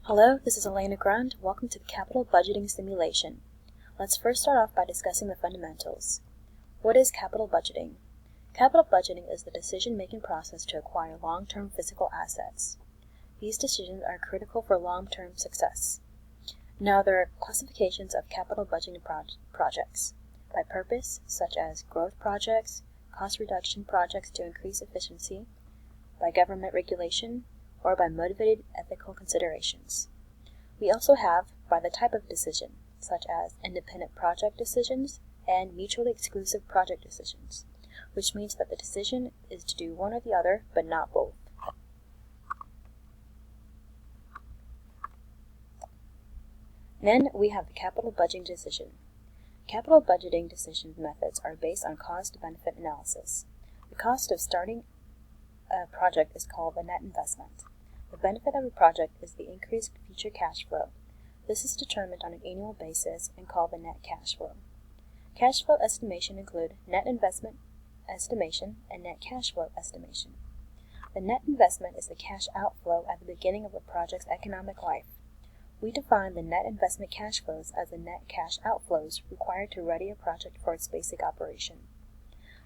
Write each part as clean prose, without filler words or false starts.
Hello, this is Elena Grund. Welcome to the Capital Budgeting Simulation. Let's first start off by discussing the fundamentals. What is capital budgeting? Capital budgeting is the decision-making process to acquire long-term physical assets. These decisions are critical for long-term success. Now, there are classifications of capital budgeting projects by purpose, such as growth projects, cost reduction projects to increase efficiency, by government regulation, or by motivated ethical considerations. We also have by the type of decision, such as independent project decisions and mutually exclusive project decisions, which means that the decision is to do one or the other, but not both. Then we have the capital budgeting decision. Capital budgeting decision methods are based on cost-benefit analysis. The cost of starting a project is called the net investment. The benefit of a project is the increased future cash flow. This is determined on an annual basis and called the net cash flow. Cash flow estimation include net investment estimation and net cash flow estimation. The net investment is the cash outflow at the beginning of a project's economic life. We define the net investment cash flows as the net cash outflows required to ready a project for its basic operation.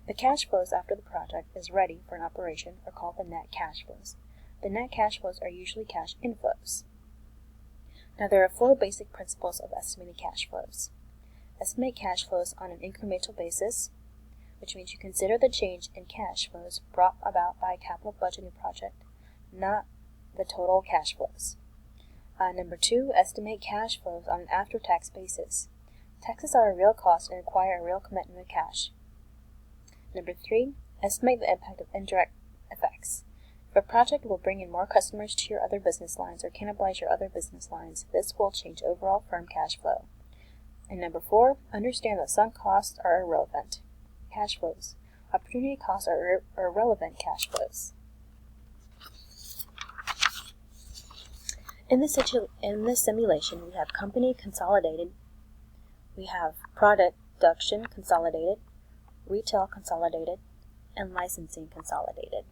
The cash flows after the project is ready for an operation are called the net cash flows. The net cash flows are usually cash inflows. Now, there are 4 basic principles of estimating cash flows. Estimate cash flows on an incremental basis, which means you consider the change in cash flows brought about by a capital budgeting project, not the total cash flows. Number 2, estimate cash flows on an after-tax basis. Taxes are a real cost and require a real commitment of cash. Number 3, estimate the impact of indirect effects. If a project will bring in more customers to your other business lines or cannibalize your other business lines, this will change overall firm cash flow. And number 4, understand that some costs are irrelevant cash flows. Opportunity costs are irrelevant cash flows. In this simulation, we have company consolidated, we have production consolidated, retail consolidated, and licensing consolidated.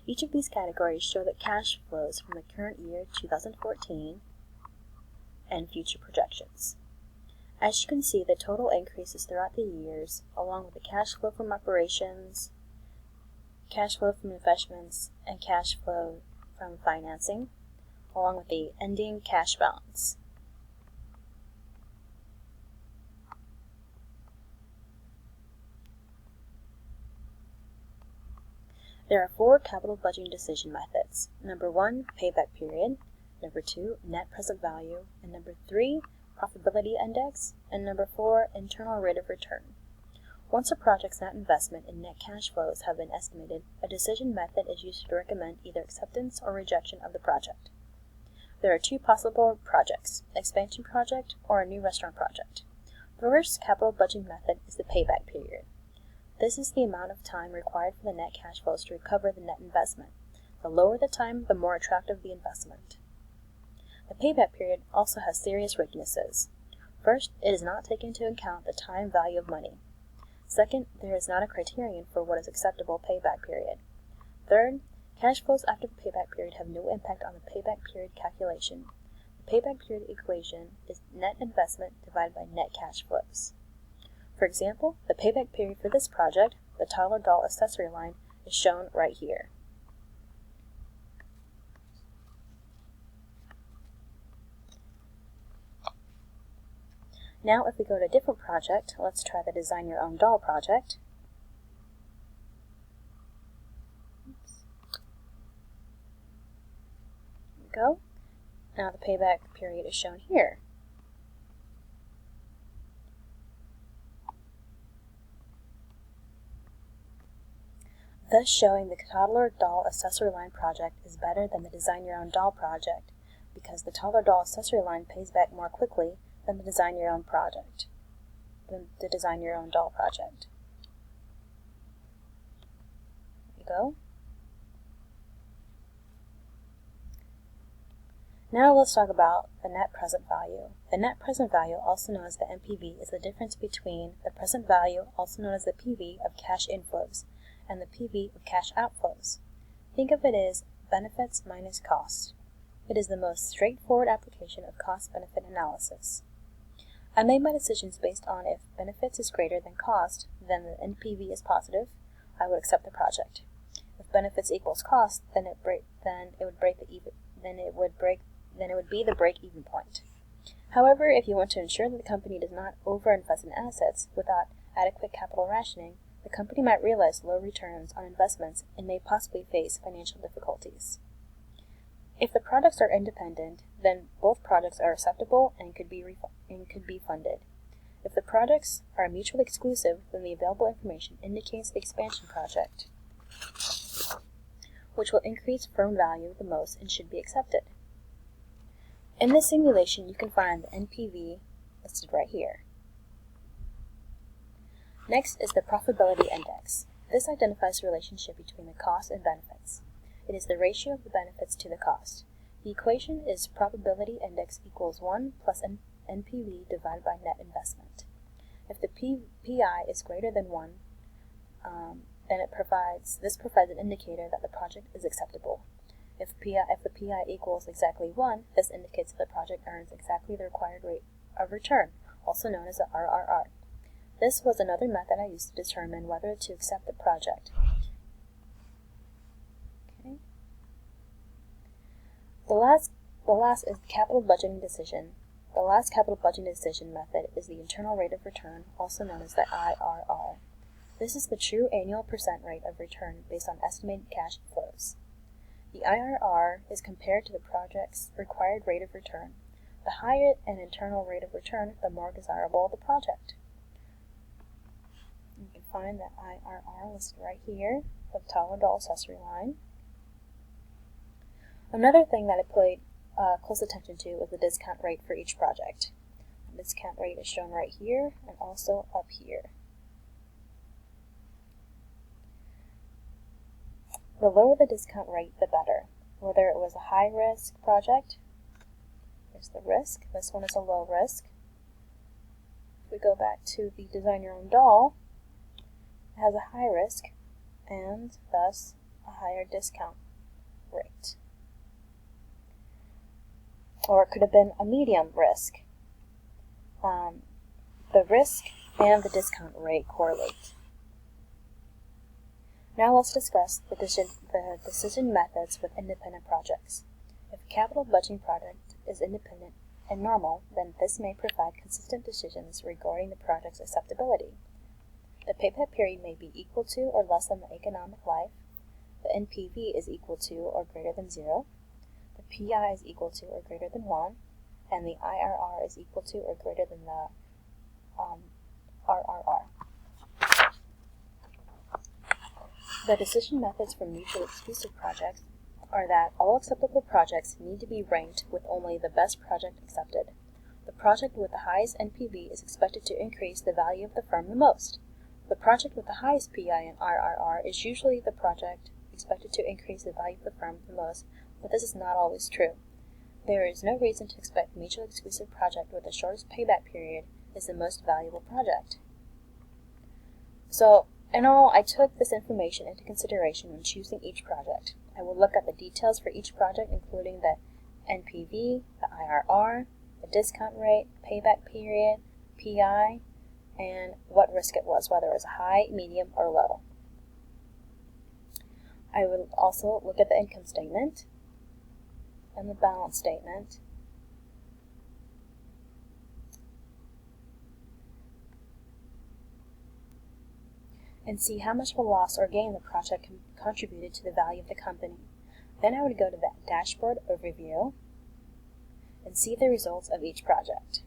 Each of these categories show the cash flows from the current year 2014 and future projections. As you can see, the total increases throughout the years, along with the cash flow from operations, cash flow from investments, and cash flow from financing, along with the ending cash balance. There are 4 capital budgeting decision methods. Number 1, payback period. Number 2, net present value. And number 3, profitability index. And number 4, internal rate of return. Once a project's net investment and net cash flows have been estimated, a decision method is used to recommend either acceptance or rejection of the project. There are 2 possible projects, expansion project or a new restaurant project. The first capital budgeting method is the payback period. This is the amount of time required for the net cash flows to recover the net investment. The lower the time, the more attractive the investment. The payback period also has serious weaknesses. First, it does not take into account the time value of money. Second, there is not a criterion for what is acceptable payback period. Third, cash flows after the payback period have no impact on the payback period calculation. The payback period equation is net investment divided by net cash flows. For example, the payback period for this project, the Tyler Doll accessory line, is shown right here. Now, if we go to a different project, let's try the Design Your Own Doll project. There we go. Now the payback period is shown here. Thus showing the Toddler Doll accessory line project is better than the Design Your Own Doll project, because the Toddler Doll accessory line pays back more quickly than the Design Your Own project, the Design Your Own Doll project. There you go. Now let's talk about the net present value. The net present value, also known as the NPV, is the difference between the present value, also known as the PV, of cash inflows, and the PV of cash outflows. Think of it as benefits minus costs. It is the most straightforward application of cost-benefit analysis. I made my decisions based on if benefits is greater than cost, then the NPV is positive, I would accept the project. If benefits equals cost, then it would be the break-even point. However, if you want to ensure that the company does not overinvest in assets without adequate capital rationing, the company might realize low returns on investments and may possibly face financial difficulties. If the products are independent, then both projects are acceptable and could be funded. If the products are mutually exclusive, then the available information indicates the expansion project, which will increase firm value the most and should be accepted. In this simulation, you can find the NPV listed right here. Next is the profitability index. This identifies the relationship between the cost and benefits. It is the ratio of the benefits to the cost. The equation is probability index equals 1 plus NPV divided by net investment. If the PI is greater than 1, then this provides an indicator that the project is acceptable. If the PI equals exactly 1, this indicates that the project earns exactly the required rate of return, also known as the RRR. This was another method I used to determine whether to accept the project. Okay. The last is capital budgeting decision. The last capital budgeting decision method is the internal rate of return, also known as the IRR. This is the true annual percent rate of return based on estimated cash flows. The IRR is compared to the project's required rate of return. The higher an internal rate of return, the more desirable the project. You can find the IRR listed right here, the tolerable accessory line. Another thing that I paid close attention to was the discount rate for each project. The discount rate is shown right here and also up here. The lower the discount rate, the better. Whether it was a high-risk project, here's the risk. This one is a low risk. If we go back to the Design Your Own Doll, it has a high risk and thus a higher discount rate. Or it could have been a medium risk. The risk and the discount rate correlate. Now let's discuss the decision methods with independent projects. If a capital budgeting project is independent and normal, then this may provide consistent decisions regarding the project's acceptability. The payback period may be equal to or less than the economic life. The NPV is equal to or greater than 0. The PI is equal to or greater than 1. And the IRR is equal to or greater than the RRR. The decision methods for mutually exclusive projects are that all acceptable projects need to be ranked with only the best project accepted. The project with the highest NPV is expected to increase the value of the firm the most. The project with the highest PI and RRR is usually the project expected to increase the value of the firm the most, but this is not always true. There is no reason to expect the mutually exclusive project with the shortest payback period is the most valuable project. So, in all, I took this information into consideration when choosing each project. I will look at the details for each project, including the NPV, the IRR, the discount rate, payback period, PI, and what risk it was, whether it was high, medium, or low. I will also look at the income statement and the balance statement, and see how much of a loss or gain the project contributed to the value of the company. Then I would go to the dashboard overview and see the results of each project.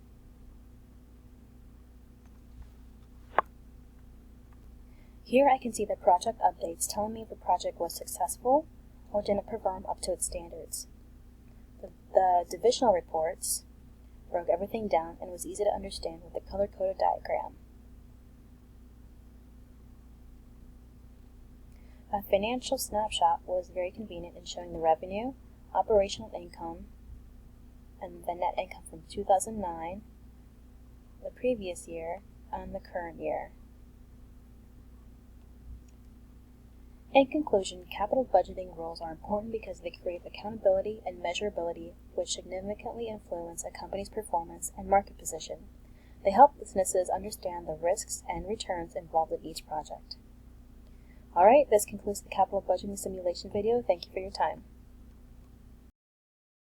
Here I can see the project updates telling me if the project was successful or didn't perform up to its standards. The divisional reports broke everything down and was easy to understand with a color-coded diagram. A financial snapshot was very convenient in showing the revenue, operational income, and the net income from 2009, the previous year, and the current year. In conclusion, capital budgeting rules are important because they create accountability and measurability, which significantly influence a company's performance and market position. They help businesses understand the risks and returns involved in each project. Alright, this concludes the capital budgeting simulation video. Thank you for your time.